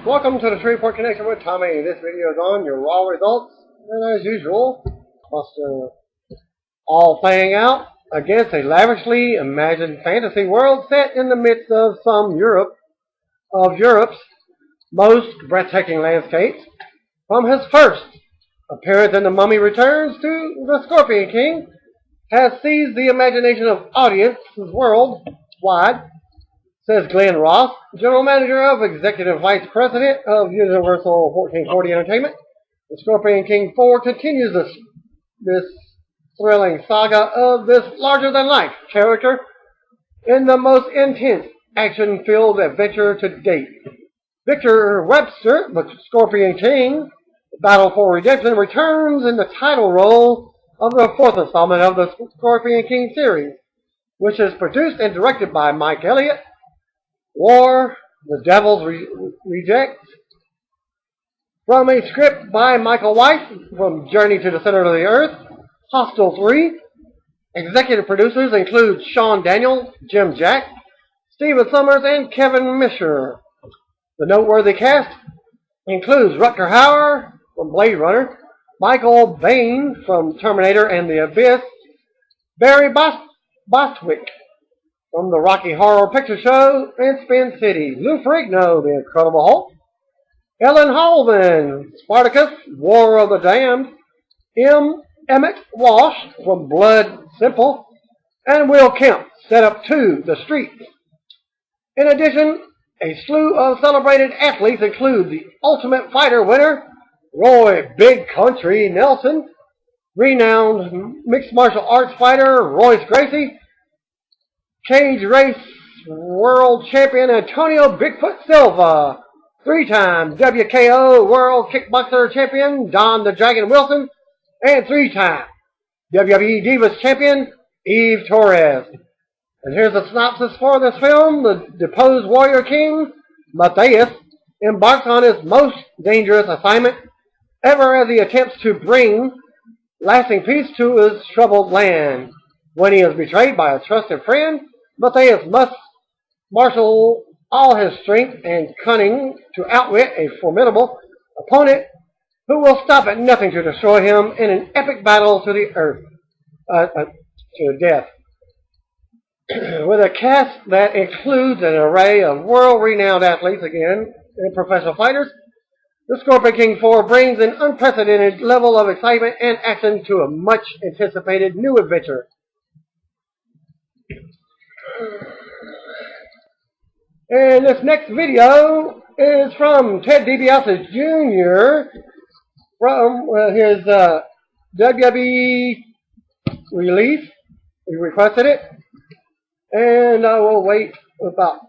Welcome to the Shreveport Connection with Tommy. This video is on your Raw results, and as usual, all playing out against a lavishly imagined fantasy world set in the midst of Europe's most breathtaking landscapes. From his first appearance in The Mummy Returns to The Scorpion King, has seized the imagination of audiences worldwide, says Glenn Ross, General Manager of Executive Vice President of Universal 1440 Entertainment. The Scorpion King 4 continues this thrilling saga of this larger-than-life character in the most intense, action-filled adventure to date. Victor Webster, the Scorpion King, Battle for Redemption, returns in the title role of the fourth installment of the Scorpion King series, which is produced and directed by Mike Elliott. War, The Devil's Reject, from a script by Michael Weiss from Journey to the Center of the Earth, Hostel 3. Executive producers include Sean Daniel, Jim Jack, Stephen Summers, and Kevin Misher. The noteworthy cast includes Rutger Hauer from Blade Runner, Michael Bain from Terminator and the Abyss, Barry Bostwick from the Rocky Horror Picture Show and Spin City, Lou Ferrigno, the Incredible Hulk, Ellen Halvan, Spartacus, War of the Damned, Emmett Walsh from Blood Simple, and Will Kemp, Set Up 2, The Streets. In addition, a slew of celebrated athletes include the Ultimate Fighter winner, Roy Big Country Nelson, renowned mixed martial arts fighter, Royce Gracie, Cage Race World Champion Antonio Bigfoot Silva, three-time WKO World Kickboxer Champion Don the Dragon Wilson, and three-time WWE Divas Champion Eve Torres. And here's a synopsis for this film. The deposed warrior king, Matthias, embarks on his most dangerous assignment ever as he attempts to bring lasting peace to his troubled land. When he is betrayed by a trusted friend, Matthias must marshal all his strength and cunning to outwit a formidable opponent who will stop at nothing to destroy him in an epic battle to the death. With a cast that includes an array of world-renowned athletes again and professional fighters, the Scorpion King 4 brings an unprecedented level of excitement and action to a much-anticipated new adventure. And this next video is from Ted DiBiase Jr. from his WWE release. He requested it. And I will wait it's about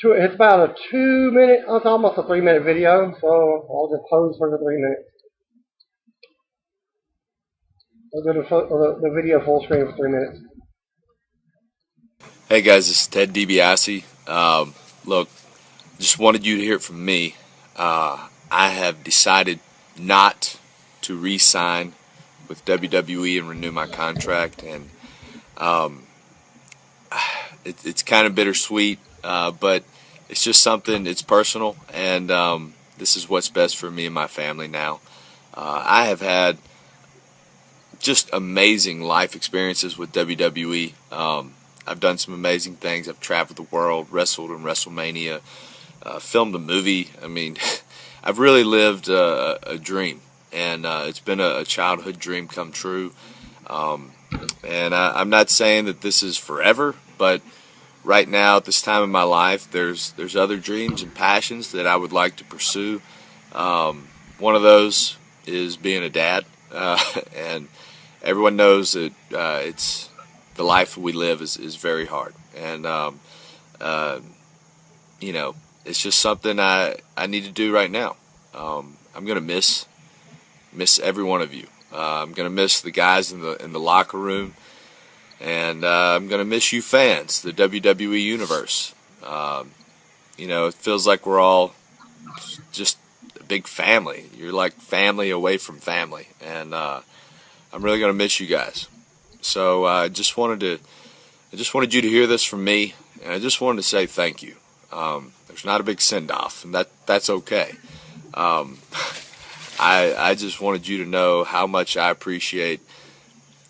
a 2-minute, it's almost a 3-minute video, so I'll just pause for the 3 minutes. I'll do the video full screen for 3 minutes. Hey guys, this is Ted DiBiase. Look, just wanted you to hear it from me. I have decided not to re-sign with WWE and renew my contract, and it's kind of bittersweet, but it's just something, it's personal, and this is what's best for me and my family now. I have had just amazing life experiences with WWE. I've done some amazing things. I've traveled the world, wrestled in WrestleMania, filmed a movie. I mean, I've really lived a dream, and it's been a childhood dream come true. And I'm not saying that this is forever, but right now, at this time in my life, there's other dreams and passions that I would like to pursue. One of those is being a dad, and everyone knows that it's the life we live is very hard, and you know, it's just something I need to do right now. I'm gonna miss every one of you. I'm gonna miss the guys in the locker room, and I'm gonna miss you fans, the WWE universe. You know, it feels like we're all just a big family. You're like family away from family, and I'm really gonna miss you guys. So I just wanted you to hear this from me, and I just wanted to say thank you. I There's not a big send-off, and that's okay. Um, I just wanted you to know how much I appreciate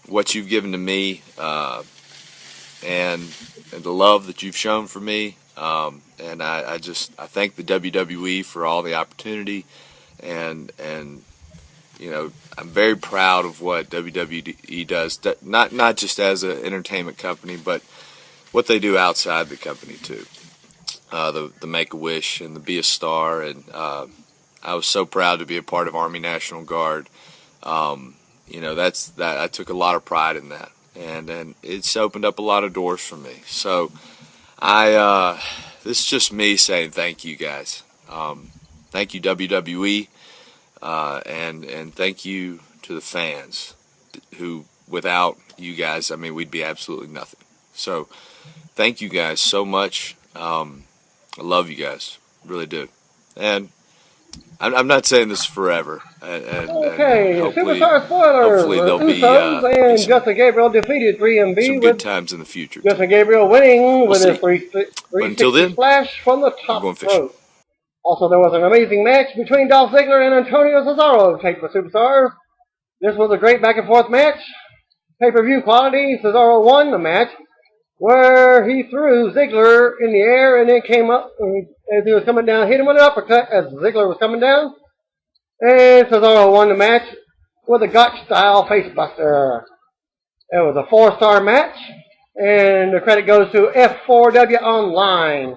what you've given to me, and the love that you've shown for me. And I thank the WWE for all the opportunity, and I'm very proud of what WWE does, not just as an entertainment company, but what they do outside the company too. The Make-A-Wish and the Be a Star, and I was so proud to be a part of Army National Guard. That I took a lot of pride in that, and it's opened up a lot of doors for me. So this is just me saying thank you guys. Thank you WWE, and thank you to the fans who, without you guys, I mean, we'd be absolutely nothing. So thank you guys so much. I love you guys, really do. And I'm not saying this forever. Okay, and Superstar spoilers. hopefully The there'll be Usos and some Justin Gabriel defeated 3MB good with times in the future. Justin Gabriel winning with his see. 360 then, splash from the I'm top going fishing. rope. Also, there was an amazing match between Dolph Ziggler and Antonio Cesaro, taped for Superstars. This was a great back-and-forth match. Pay-per-view quality. Cesaro won the match, where he threw Ziggler in the air and then came up as he was coming down, hit him with an uppercut as Ziggler was coming down. And Cesaro won the match with a Gotch-style facebuster. It was a 4-star match, and the credit goes to F4W Online.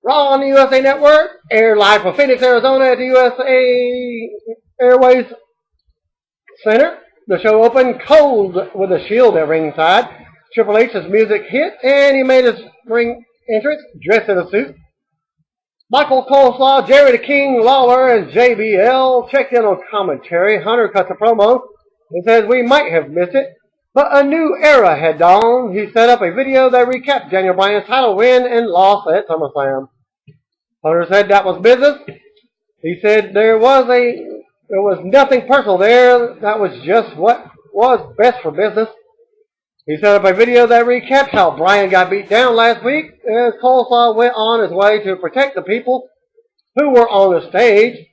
Raw on the USA Network, aired live from Phoenix, Arizona at the USA Airways Center. The show opened cold with a Shield at ringside. Triple H's music hit, and he made his ring entrance dressed in a suit. Michael Coleslaw, Jerry the King Lawler, and JBL checked in on commentary. Hunter cut the promo and says we might have missed it, but a new era had dawned. He set up a video that recapped Daniel Bryan's title win and loss at SummerSlam. Hunter said that was business. He said there was nothing personal there. That was just what was best for business. He set up a video that recaps how Bryan got beat down last week as Coleslaw went on his way to protect the people who were on the stage.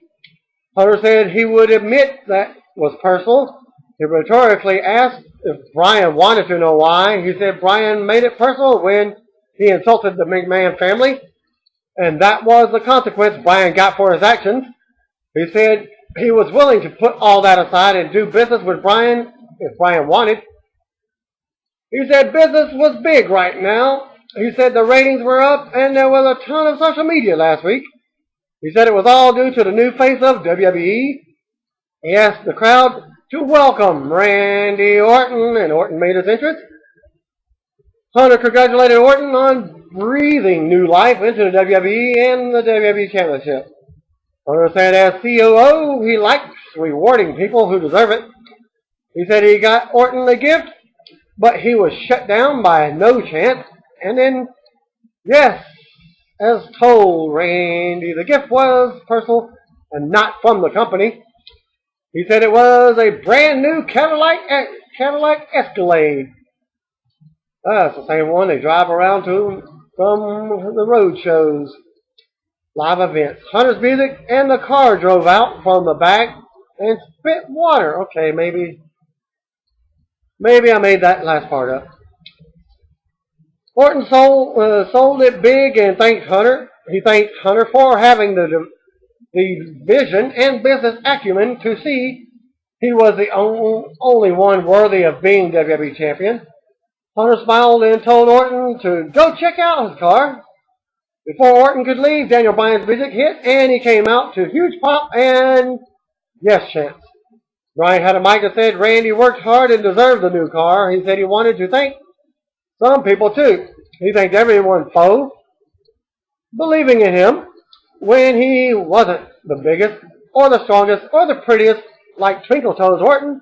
Hunter said he would admit that was personal. He rhetorically asked if Bryan wanted to know why. He said Bryan made it personal when he insulted the McMahon family, and that was the consequence Bryan got for his actions. He said he was willing to put all that aside and do business with Bryan if Bryan wanted. He said business was big right now. He said the ratings were up and there was a ton of social media last week. He said it was all due to the new face of WWE. He asked the crowd to welcome Randy Orton, and Orton made his entrance. Hunter congratulated Orton on breathing new life into the WWE and the WWE Championship. Hunter said as COO, he likes rewarding people who deserve it. He said he got Orton a gift, but he was shut down by a no chance. And then, yes, as told Randy, the gift was personal and not from the company. He said it was a brand new Cadillac Escalade. That's the same one they drive around to from the road shows, live events. Hunter's music and the car drove out from the back and spit water. Okay, maybe I made that last part up. Orton sold it big and thanked Hunter. He thanked Hunter for having the vision and business acumen to see he was the only one worthy of being WWE Champion. Hunter smiled and told Orton to go check out his car. Before Orton could leave, Daniel Bryan's music hit, and he came out to huge pop and yes chants. Bryan had a mic that said Randy worked hard and deserved the new car. He said he wanted to thank some people too. He thanked everyone for believing in him when he wasn't the biggest or the strongest or the prettiest like Twinkle Toes Orton.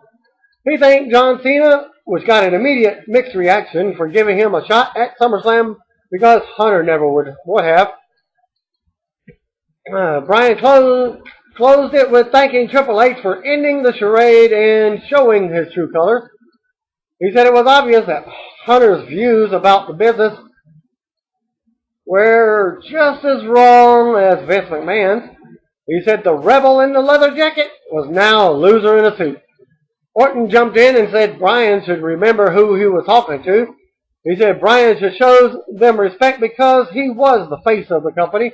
He thanked John Cena, which got an immediate mixed reaction for giving him a shot at SummerSlam because Hunter never would have. Bryan closed it with thanking Triple H for ending the charade and showing his true colors. He said it was obvious that Hunter's views about the business were just as wrong as Vince McMahon's. He said the rebel in the leather jacket was now a loser in a suit. Orton jumped in and said Bryan should remember who he was talking to. He said Bryan should show them respect because he was the face of the company.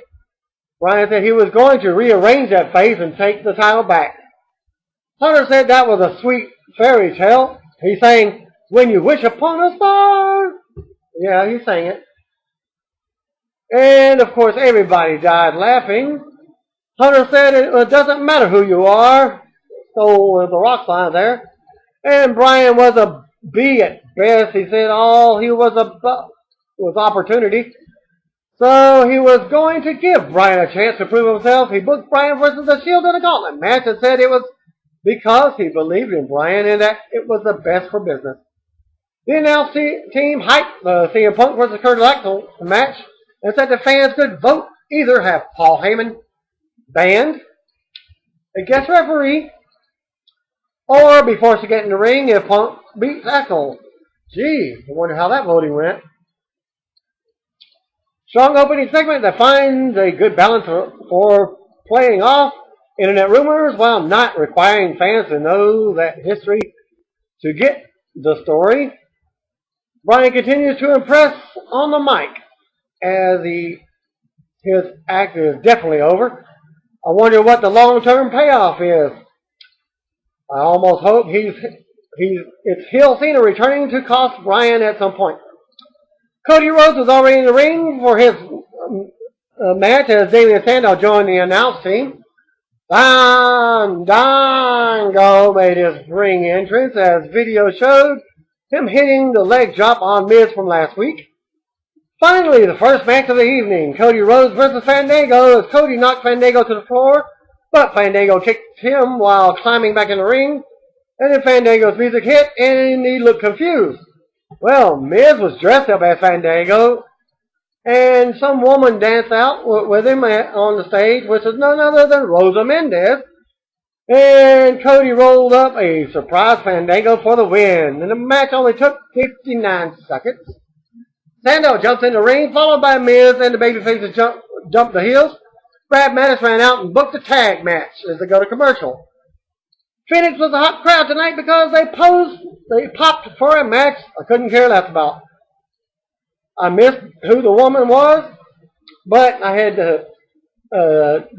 Bryan said he was going to rearrange that face and take the title back. Hunter said that was a sweet fairy tale. He sang, "When you wish upon a star." Yeah, he sang it. And of course everybody died laughing. Hunter said it doesn't matter who you are. Stole the Rock line there. And Bryan was a B at best. He said all he was about was opportunity. So he was going to give Bryan a chance to prove himself. He booked Bryan versus the Shield in a gauntlet match and said it was because he believed in Bryan and that it was the best for business. The announce team hyped the CM Punk versus Kurt Angle match and said the fans could vote either have Paul Heyman banned, a guest referee, or be forced to get in the ring if Punk beats Axel. Gee, I wonder how that voting went. Strong opening segment that finds a good balance for playing off internet rumors while not requiring fans to know that history to get the story. Bryan continues to impress on the mic as his act is definitely over. I wonder what the long-term payoff is. I almost hope it's heel Cena returning to cost Bryan at some point. Cody Rhodes was already in the ring for his match as Damian Sandow joined the announce team. Fandango made his ring entrance as video showed him hitting the leg drop on Miz from last week. Finally, the first match of the evening, Cody Rhodes versus Fandango as Cody knocked Fandango to the floor, but Fandango kicked him while climbing back in the ring, and then Fandango's music hit and he looked confused. Well, Miz was dressed up as Fandango, and some woman danced out with him on the stage, which is none other than Rosa Mendez. And Cody rolled up a surprise Fandango for the win, and the match only took 59 seconds. Sandow jumped in the ring, followed by Miz, and the babyfaces jumped the heels. Brad Mattis ran out and booked a tag match as they go to commercial. Phoenix was a hot crowd tonight because they popped for a match I couldn't care less about. I missed who the woman was, but I had to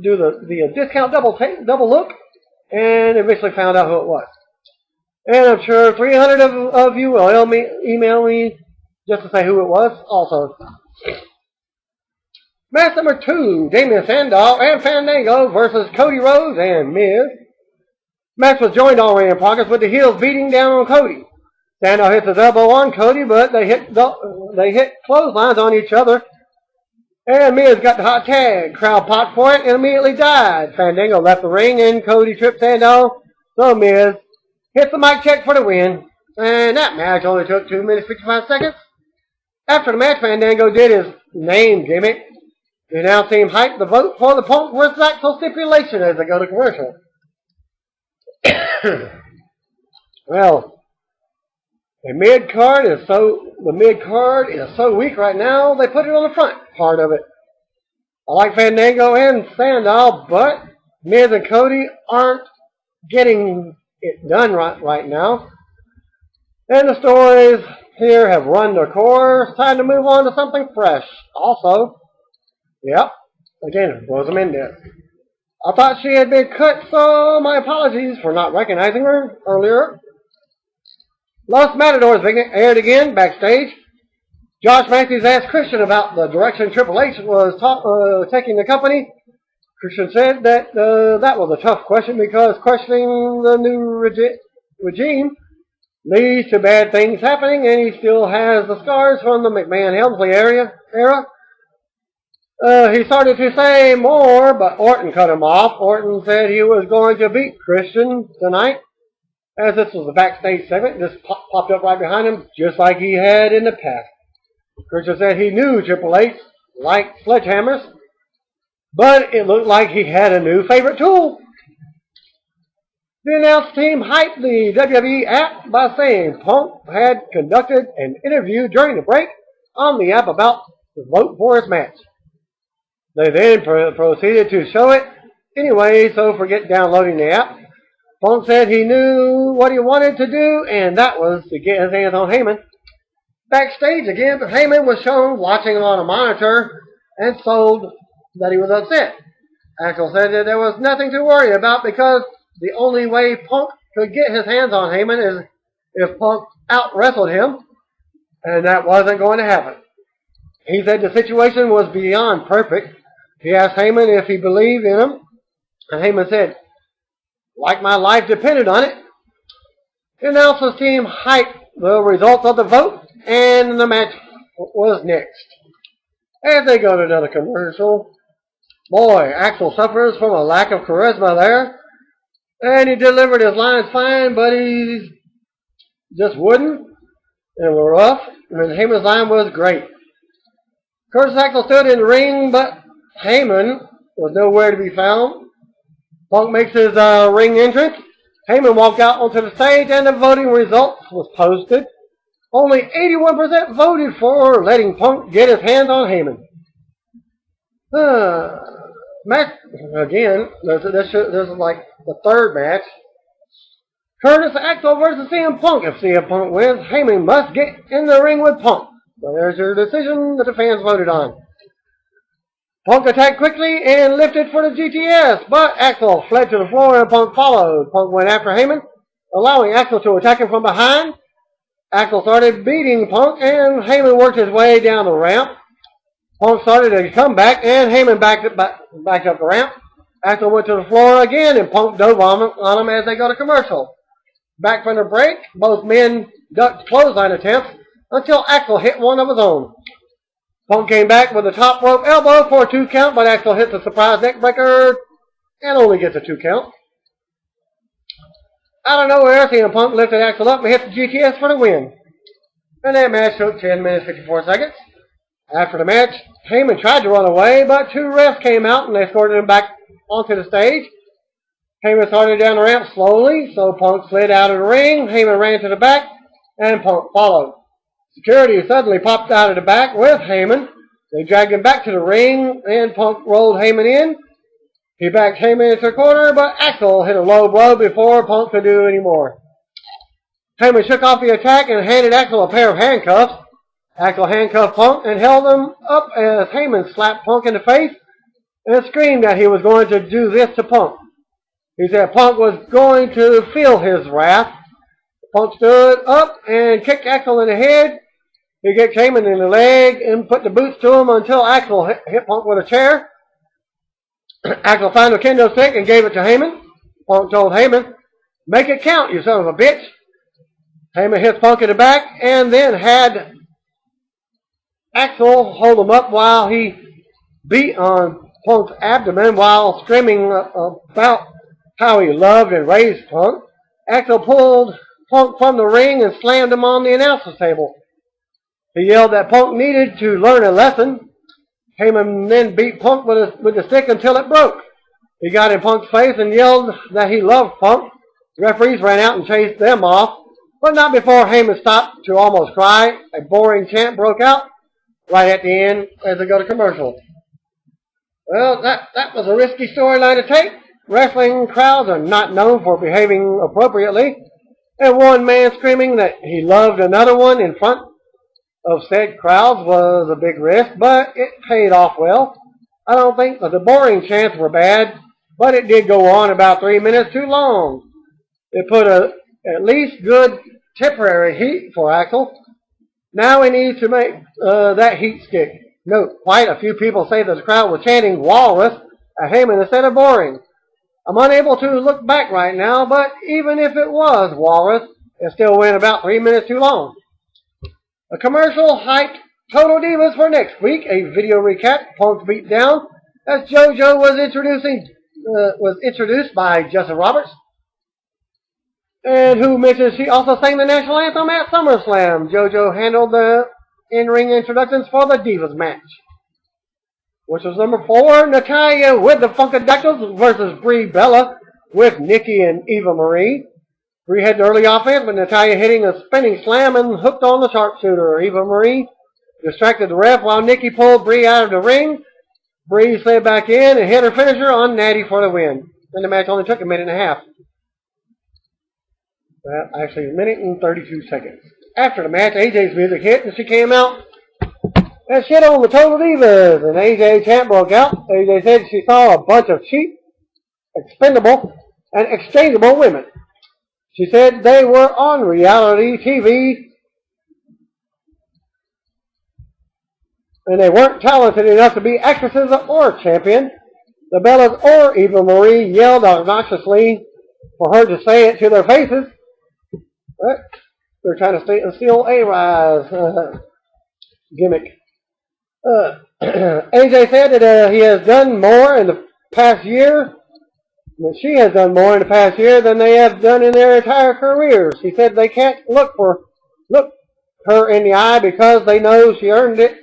do the discount double look, and eventually found out who it was. And I'm sure 300 of you will email me just to say who it was also. Match number 2, Damian Sandow and Fandango versus Cody Rhodes and Miz. Match was joined already in progress with the heels beating down on Cody. Sandow hits his elbow on Cody, but they hit clotheslines on each other. And Miz got the hot tag. Crowd popped for it and immediately died. Fandango left the ring and Cody tripped Sandow. So Miz hits the mic check for the win. And that match only took 2 minutes 55 seconds. After the match, Fandango did his name gimmick. The announce team hyped the vote for the Punk vs. Axel stipulation as they go to commercial. Well, the mid card is so weak right now. They put it on the front part of it. I like Fandango and Sandow, but Miz and Cody aren't getting it done right now. And the stories here have run their course. Time to move on to something fresh. Also, yep, again, Rosa Mendez. I thought she had been cut, so my apologies for not recognizing her earlier. Los Matadors aired again backstage. Josh Matthews asked Christian about the direction Triple H was taking the company. Christian said that that was a tough question because questioning the new regime leads to bad things happening, and he still has the scars from the McMahon-Helmsley era. He started to say more, but Orton cut him off. Orton said he was going to beat Christian tonight. As this was a backstage segment, this popped up right behind him, just like he had in the past. Christian said he knew Triple H liked sledgehammers, but it looked like he had a new favorite tool. The announce team hyped the WWE app by saying Punk had conducted an interview during the break on the app about to vote for his match. They then proceeded to show it anyway, so forget downloading the app. Punk said he knew what he wanted to do, and that was to get his hands on Heyman. Backstage again, Heyman was shown watching on a monitor and told that he was upset. Axel said that there was nothing to worry about because the only way Punk could get his hands on Heyman is if Punk out-wrestled him, and that wasn't going to happen. He said the situation was beyond perfect. He asked Heyman if he believed in him, and Heyman said, "Like my life depended on it." The announcers team hyped the results of the vote, and the match was next. As they go to another commercial, boy, Axel suffers from a lack of charisma there, and he delivered his lines fine, but he just wouldn't. It was rough, and Heyman's line was great. Curtis Axel stood in the ring, but Heyman was nowhere to be found. Punk makes his ring entrance. Heyman walked out onto the stage, and the voting results was posted. Only 81% voted for letting Punk get his hands on Heyman. Match again. This is like the third match. Curtis Axel versus CM Punk. If CM Punk wins, Heyman must get in the ring with Punk. So there's your decision that the fans voted on. Punk attacked quickly and lifted for the GTS, but Axel fled to the floor and Punk followed. Punk went after Heyman, allowing Axel to attack him from behind. Axel started beating Punk, and Heyman worked his way down the ramp. Punk started a comeback, and Heyman backed up the ramp. Axel went to the floor again, and Punk dove on him as they go to commercial. Back from the break, both men ducked clothesline attempts until Axel hit one of his own. Punk came back with a top rope elbow for a 2 count, but Axel hits a surprise neck breaker and only gets a 2 count. Out of nowhere, CM Punk lifted Axel up and hit the GTS for the win. And that match took 10 minutes 54 seconds. After the match, Heyman tried to run away, but 2 refs came out and escorted him back onto the stage. Heyman started down the ramp slowly, so Punk slid out of the ring. Heyman ran to the back, and Punk followed. Security suddenly popped out of the back with Heyman. They dragged him back to the ring, and Punk rolled Heyman in. He backed Heyman into the corner, but Axel hit a low blow before Punk could do any more. Heyman shook off the attack and handed Axel a pair of handcuffs. Axel handcuffed Punk and held him up as Heyman slapped Punk in the face and screamed that he was going to do this to Punk. He said Punk was going to feel his wrath. Punk stood up and kicked Axel in the head. He kicked Heyman in the leg and put the boots to him until Axel hit Punk with a chair. Axel found a kendo stick and gave it to Heyman. Punk told Heyman, "Make it count, you son of a bitch." Heyman hit Punk in the back and then had Axel hold him up while he beat on Punk's abdomen while screaming about how he loved and raised Punk. Axel pulled Punk from the ring and slammed him on the announcer's table. He yelled that Punk needed to learn a lesson. Heyman then beat Punk with the stick until it broke. He got in Punk's face and yelled that he loved Punk. Referees ran out and chased them off, but not before Heyman stopped to almost cry. A boring chant broke out right at the end as they go to commercial. Well, that was a risky storyline to take. Wrestling crowds are not known for behaving appropriately, and one man screaming that he loved another one in front of said crowds was a big risk, but it paid off well. I don't think that the boring chants were bad, but it did go on about 3 minutes too long. It put at least good temporary heat for Axel. Now we need to make that heat stick. Note, quite a few people say that the crowd was chanting "Walrus" at Heyman instead of "boring." I'm unable to look back right now, but even if it was Walrus, it still went about 3 minutes too long. A commercial hyped Total Divas for next week. A video recap, Punk's beatdown, as JoJo was introduced by Justin Roberts, and who mentions she also sang the national anthem at SummerSlam. JoJo handled the in-ring introductions for the Divas match, which was number 4, Natalya with the Funkadactyls versus Brie Bella with Nikki and Eva Marie. Brie had the early offense, but Natalya hitting a spinning slam and hooked on the sharpshooter. Eva Marie distracted the ref while Nikki pulled Bree out of the ring. Bree slid back in and hit her finisher on Natty for the win. And the match only took a minute and a half. Well, actually, a minute and 32 seconds. After the match, AJ's music hit and she came out and shit on the Total Divas. And AJ chant broke out. AJ said she saw a bunch of cheap, expendable, and exchangeable women. She said they were on reality TV and they weren't talented enough to be actresses or champion. The Bellas or Eva Marie yelled obnoxiously for her to say it to their faces. But they're trying to steal A-Rise gimmick. AJ said that he has done more in the past year. She has done more in the past year than they have done in their entire careers. She said they can't look her in the eye because they know she earned it.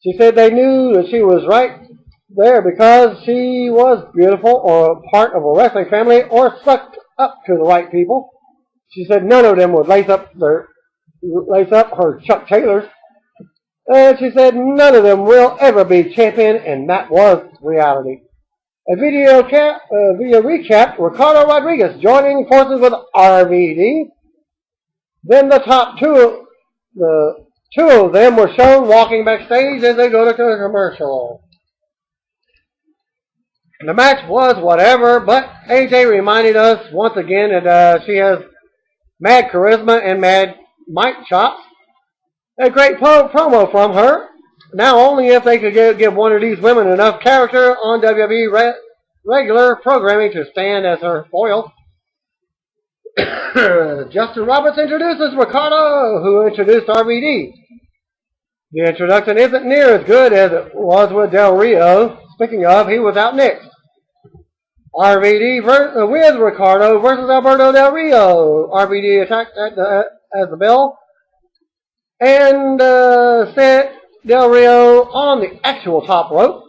She said they knew that she was right there because she was beautiful or part of a wrestling family or sucked up to the right people. She said none of them would lace up her Chuck Taylors. And she said none of them will ever be champion, and that was reality. A video recap, Ricardo Rodriguez joining forces with RVD. Then the two of them were shown walking backstage as they go to a commercial. The match was whatever, but AJ reminded us once again that she has mad charisma and mad mic chops. A great promo from her. Now only if they could give one of these women enough character on WWE regular programming to stand as her foil. Justin Roberts introduces Ricardo, who introduced RVD. The introduction isn't near as good as it was with Del Rio. Speaking of, he was out next. RVD with Ricardo versus Alberto Del Rio. RVD attacked as the bell and set Del Rio on the actual top rope.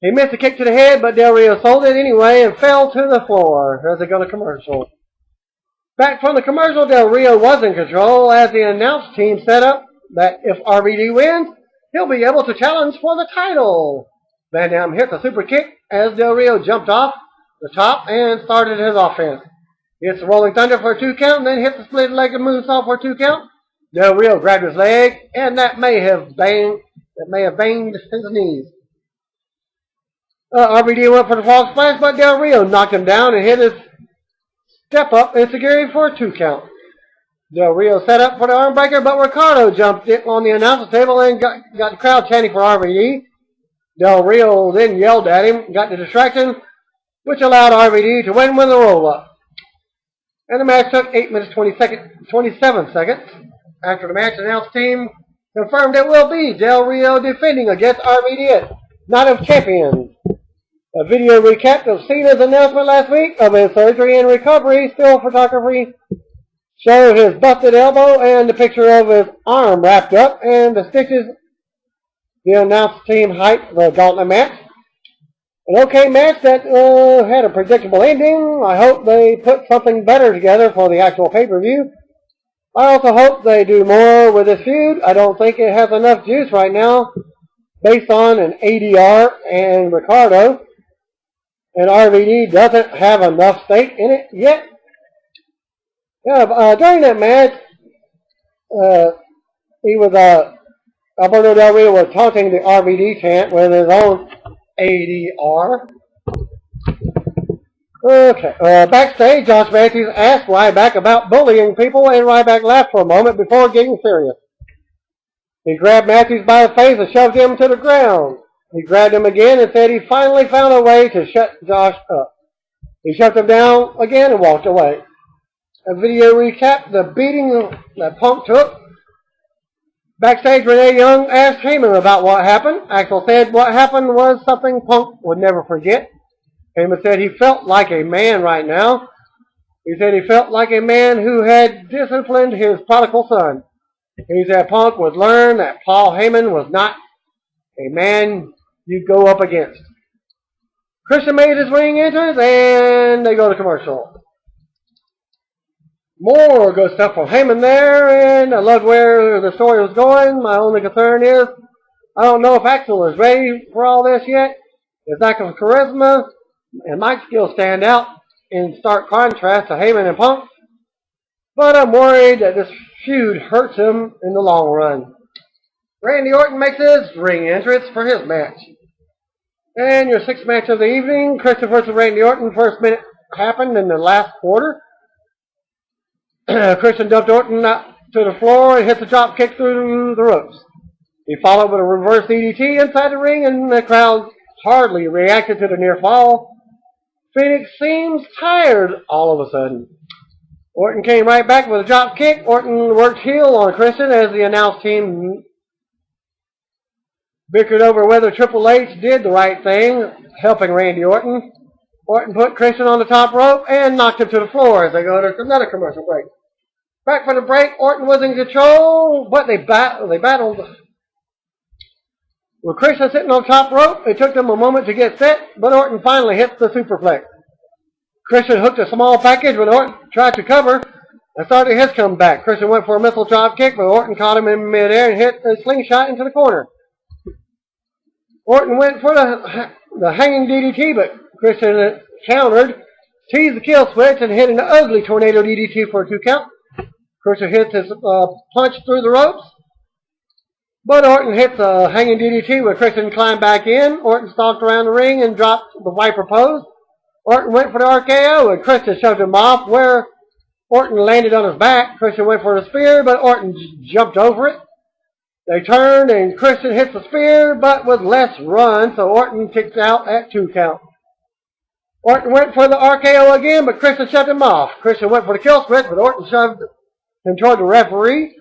He missed a kick to the head, but Del Rio sold it anyway and fell to the floor as they go to commercial. Back from the commercial, Del Rio was in control as the announce team set up that if RVD wins, he'll be able to challenge for the title. Van Dam hit the super kick as Del Rio jumped off the top and started his offense. He hits the Rolling Thunder for a 2 count and then hit the split-legged moonsault for a 2 count. Del Rio grabbed his leg and that may have banged his knees. RVD went for the frog splash, but Del Rio knocked him down and hit his step up insecurity for a 2 count. Del Rio set up for the arm breaker, but Ricardo jumped it on the announcer table and got the crowd chanting for RVD. Del Rio then yelled at him, got the distraction, which allowed RVD to win with a roll-up. And the match took 8 minutes 27 seconds. After the match, the announce team confirmed it will be Del Rio defending against RVD Night of Champions. A video recap of Cena's announcement last week of his surgery and recovery still photography showed his busted elbow and the picture of his arm wrapped up and the stitches. The announce team hyped the gauntlet match. An okay match that had a predictable ending. I hope they put something better together for the actual pay-per-view. I also hope they do more with this feud. I don't think it has enough juice right now based on an ADR and Ricardo. And RVD doesn't have enough stake in it yet. Yeah, during that match, Alberto Del Rio was taunting the RVD chant with his own ADR. Okay. Backstage, Josh Matthews asked Ryback about bullying people, and Ryback laughed for a moment before getting serious. He grabbed Matthews by the face and shoved him to the ground. He grabbed him again and said he finally found a way to shut Josh up. He shoved him down again and walked away. A video recapped the beating that Punk took. Backstage, Renee Young asked Heyman about what happened. Axel said what happened was something Punk would never forget. Heyman said he felt like a man right now. He said he felt like a man who had disciplined his prodigal son. He said Punk would learn that Paul Heyman was not a man you go up against. Christian made his ring entrance and they go to commercial. More good stuff from Heyman there, and I love where the story was going. My only concern is I don't know if Axel is ready for all this yet. His lack of charisma and mic skills stand out in stark contrast to Heyman and Punk, but I'm worried that this feud hurts him in the long run. Randy Orton makes his ring entrance for his match. And your sixth match of the evening, Christian versus Randy Orton. First minute happened in the last quarter. Christian dumped Orton to the floor and hit the drop kick through the ropes. He followed with a reverse DDT inside the ring, and the crowd hardly reacted to the near fall. Phoenix seems tired all of a sudden. Orton came right back with a drop kick. Orton worked heel on Christian as the announce team bickered over whether Triple H did the right thing, helping Randy Orton. Orton put Christian on the top rope and knocked him to the floor as they go to another commercial break. Back for the break, Orton was in control, but they battled. With Christian sitting on top rope, it took them a moment to get set, but Orton finally hit the superplex. Christian hooked a small package, but Orton tried to cover and started his comeback. Christian went for a missile drop kick, but Orton caught him in midair and hit a slingshot into the corner. Orton went for the hanging DDT, but Christian countered, teased the kill switch, and hit an ugly tornado DDT for a 2 count. Christian hits his punch through the ropes, but Orton hits a hanging DDT where Christian climbed back in. Orton stalked around the ring and dropped the Viper pose. Orton went for the RKO, and Christian shoved him off where Orton landed on his back. Christian went for the spear, but Orton jumped over it. They turned, and Christian hits the spear, but with less run, so Orton kicked out at 2 count. Orton went for the RKO again, but Christian shoved him off. Christian went for the kill switch, but Orton shoved him toward the referee.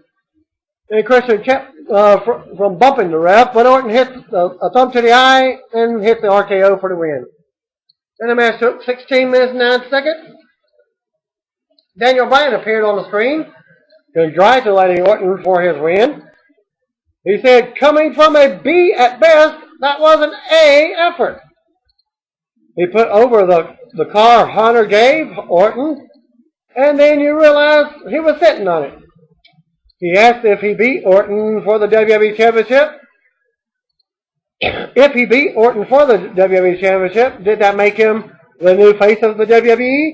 And Christian kept from bumping the ref, but Orton hit a thumb to the eye and hit the RKO for the win. And the match took 16 minutes and 9 seconds. Daniel Bryan appeared on the screen, congratulating Orton for his win. He said, coming from a B at best, that was an A effort. He put over the car Hunter gave Orton, and then you realize he was sitting on it. He asked if he beat Orton for the WWE Championship. If he beat Orton for the WWE Championship, did that make him the new face of the WWE?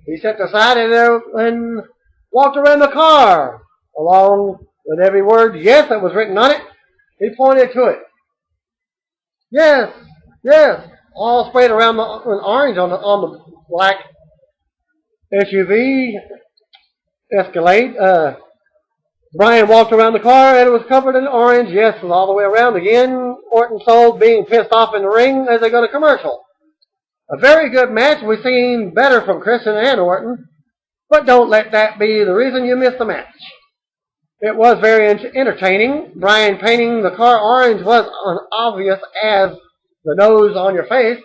He stepped aside and walked around the car, along with every word yes that was written on it. He pointed to it. Yes, yes, all sprayed around in orange on the black SUV Escalade. Bryan walked around the car and it was covered in orange, yes, and all the way around again. Orton sold being pissed off in the ring as they go to commercial. A very good match. We've seen better from Christian and Orton, but don't let that be the reason you miss the match. It was very entertaining. Bryan painting the car orange was obvious as the nose on your face,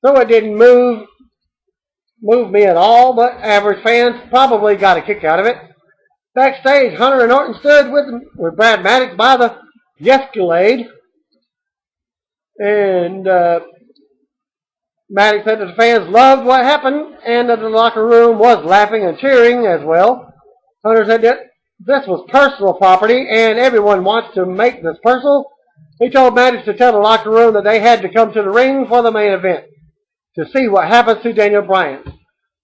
so it didn't move me at all, but average fans probably got a kick out of it. Backstage, Hunter and Orton stood with Brad Maddox by the Escalade, and Maddox said that the fans loved what happened and that the locker room was laughing and cheering as well. Hunter said that this was personal property and everyone wants to make this personal. He told Maddox to tell the locker room that they had to come to the ring for the main event to see what happens to Daniel Bryan.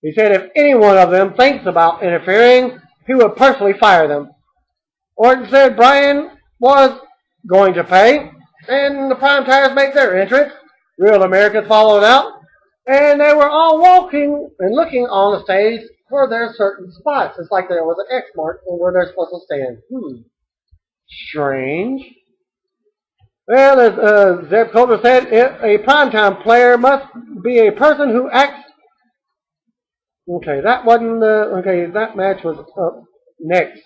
He said if any one of them thinks about interfering, he would personally fire them. Orton said Bryan was going to pay, and the Prime Tires make their entrance. Real Americans followed out, and they were all walking and looking on the stage for their certain spots. It's like there was an X mark where they're supposed to stand. Strange. Well, as Zeb Colter said, a primetime player must be a person who acts. Okay, that wasn't. That match was up next.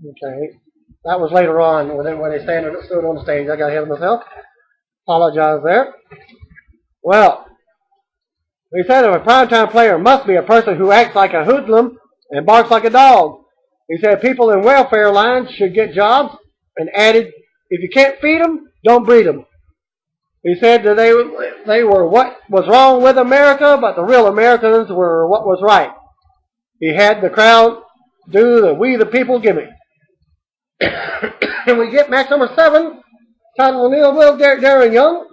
Okay, that was later on when they stood on the stage. I got ahead of myself. Apologize there. Well, he said a primetime player must be a person who acts like a hoodlum and barks like a dog. He said people in welfare lines should get jobs, and added, if you can't feed them, don't breed them. He said that they were what was wrong with America, but the real Americans were what was right. He had the crowd do the We the People gimmick. And we get match number 7, Title O'Neil, Will Darren Young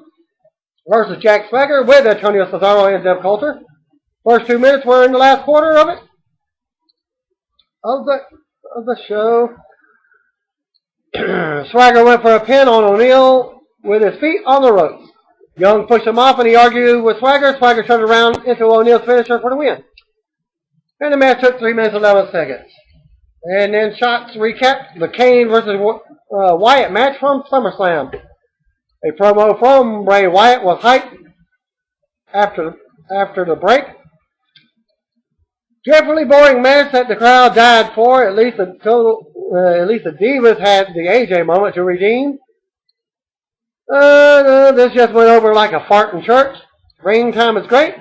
versus Jack Swagger with Antonio Cesaro and Deb Coulter. First 2 minutes were in the last quarter of it. Of the show. Swagger went for a pin on O'Neil with his feet on the ropes. Young pushed him off and he argued with Swagger. Swagger turned around into O'Neil's finisher for the win. And the match took 3 minutes and 11 seconds. And then shots recap the Kane versus Wyatt match from SummerSlam. A promo from Bray Wyatt was hyped after the break. Dreadfully boring match that the crowd died for. At least the Divas had the AJ moment to redeem. This just went over like a fart in church. Ring time is great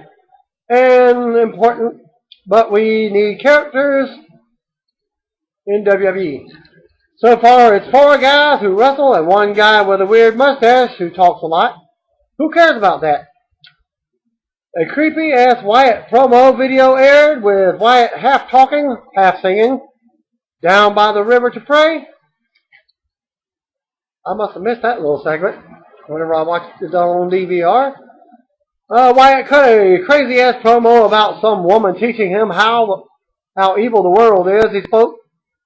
and important, but we need characters in WWE. So far, it's 4 guys who wrestle and 1 guy with a weird mustache who talks a lot. Who cares about that? A creepy-ass Wyatt promo video aired with Wyatt half talking, half singing, down by the river to pray. I must have missed that little segment whenever I watched it on DVR. Wyatt cut a crazy-ass promo about some woman teaching him how evil the world is. He spoke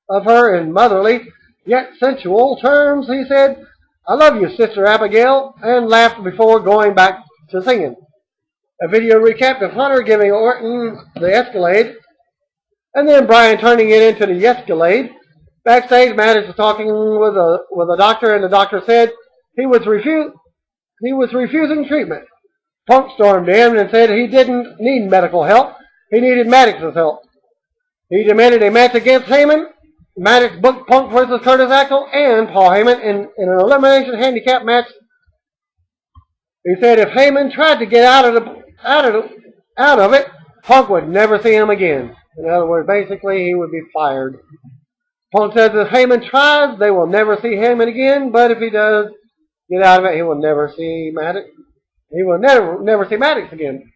of her in motherly, yet sensual terms. He said, "I love you, Sister Abigail," and laughed before going back to singing. A video recap of Hunter giving Orton the Escalade, and then Bryan turning it into the Escalade. Backstage, Matt was talking with a doctor, and the doctor said he was refusing treatment. Punk stormed in and said he didn't need medical help. He needed Maddox's help. He demanded a match against Heyman. Maddox booked Punk versus Curtis Axel and Paul Heyman in an elimination handicap match. He said if Heyman tried to get out of it, Punk would never see him again. In other words, basically, he would be fired. Punk says if Heyman tries, they will never see Heyman again, but if he does get out of it, he will never see Maddox. He will never see Maddox again.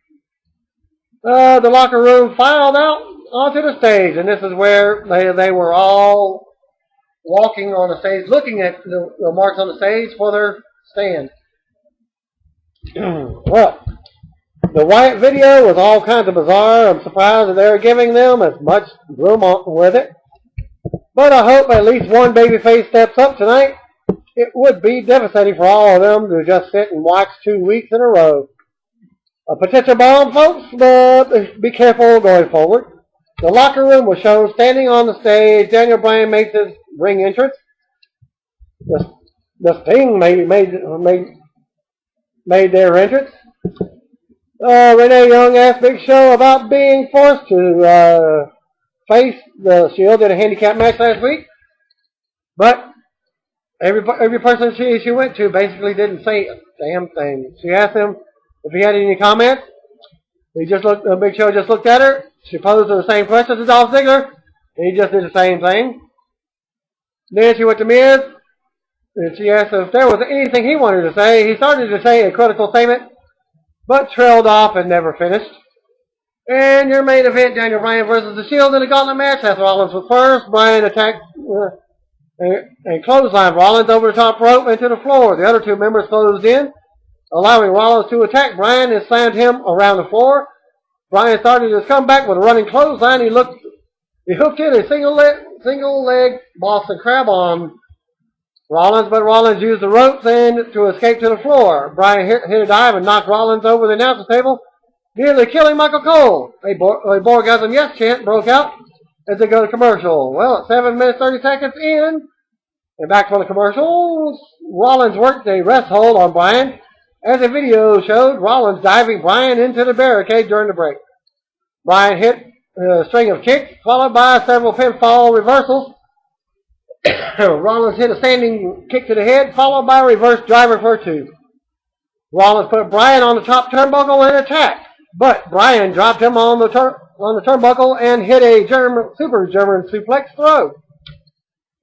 The locker room filed out onto the stage, and this is where they were all walking on the stage, looking at the marks on the stage for their stand. Well, the Wyatt video was all kinds of bizarre. I'm surprised that they're giving them as much room with it. But I hope at least one babyface steps up tonight. It would be devastating for all of them to just sit and watch 2 weeks in a row. A potential bomb, folks, but be careful going forward. The locker room was shown standing on the stage. Daniel Bryan makes his ring entrance. The Sting made their entrance. Renee Young asked Big Show about being forced to face the Shield in a handicap match last week. But every person she went to basically didn't say a damn thing. She asked him if he had any comments. Big Show just looked at her. She posed the same question to Dolph Ziggler, and he just did the same thing. Then she went to Miz, and she asked if there was anything he wanted to say. He started to say a critical statement, but trailed off and never finished. And your main event, Daniel Bryan versus the Shield in a gauntlet match. Seth Rollins was first. Bryan attacked and clotheslined Rollins over the top rope into the floor. The other 2 members closed in, allowing Rollins to attack Bryan and slammed him around the floor. Bryan started his comeback with a running clothesline. He hooked in a single leg Boston Crab on Rollins, but Rollins used the ropes and to escape to the floor. Bryan hit a dive and knocked Rollins over the announcer's table, nearly killing Michael Cole. A Borgasm Yes chant broke out as they go to commercial. Well, at 7 minutes 30 seconds in, and back from the commercials, Rollins worked a rest hold on Bryan. As the video showed, Rollins diving Bryan into the barricade during the break. Bryan hit a string of kicks, followed by several pinfall reversals. Rollins hit a standing kick to the head, followed by a reverse driver for 2. Rollins put Bryan on the top turnbuckle and attacked, but Bryan dropped him on the turnbuckle and hit a super German suplex throw.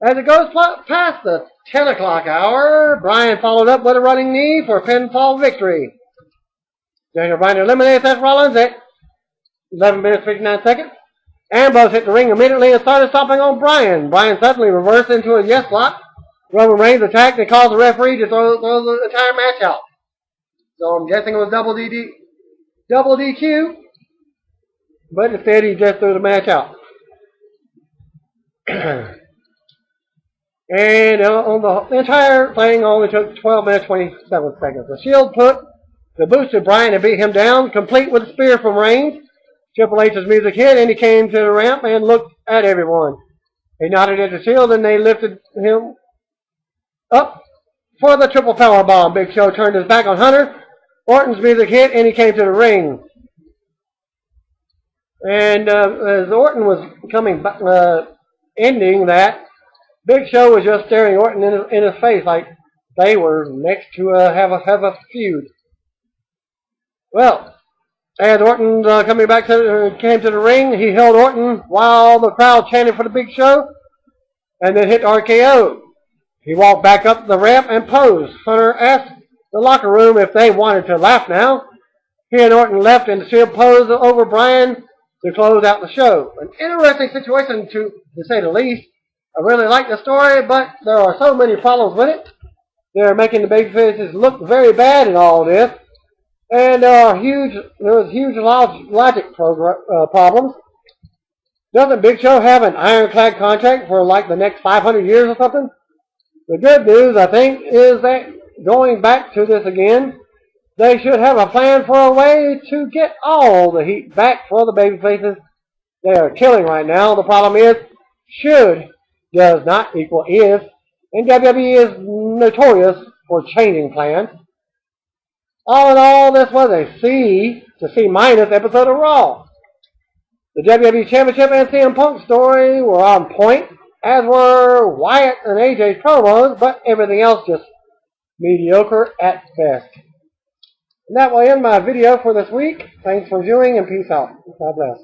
As it goes past the 10 o'clock hour, Bryan followed up with a running knee for a pinfall victory. Daniel Bryan eliminated Seth Rollins at 11 minutes 59 seconds. Ambrose hit the ring immediately and started stomping on Bryan. Bryan suddenly reversed into a yes lock. Roman Reigns attacked and caused the referee to throw the entire match out. So I'm guessing it was double DQ, but instead he just threw the match out. And on the entire thing only took 12 minutes 27 seconds. The Shield put the boost to Bryan and beat him down, complete with a spear from Reigns. Triple H's music hit and he came to the ramp and looked at everyone. He nodded at the Shield and they lifted him up for the triple power bomb. Big Show turned his back on Hunter. Orton's music hit and he came to the ring. And as Orton was ending that, Big Show was just staring Orton in his face like they were next to have a feud. Well, as Orton came to the ring, he held Orton while the crowd chanted for the Big Show, and then hit RKO. He walked back up the ramp and posed. Hunter asked the locker room if they wanted to laugh now. He and Orton left and the Shield posed over Bryan to close out the show. An interesting situation to say the least. I really like the story, but there are so many problems with it. They're making the babyfaces look very bad in all this. And there was huge logic problems. Doesn't Big Show have an ironclad contract for like the next 500 years or something? The good news, I think, is that going back to this again, they should have a plan for a way to get all the heat back for the babyfaces they are killing right now. The problem is, should does not equal is, and WWE is notorious for changing plans. All in all, this was a C to C minus episode of Raw. The WWE Championship and CM Punk story were on point, as were Wyatt and AJ's promos, but everything else just mediocre at best. And that will end my video for this week. Thanks for viewing and peace out. God bless.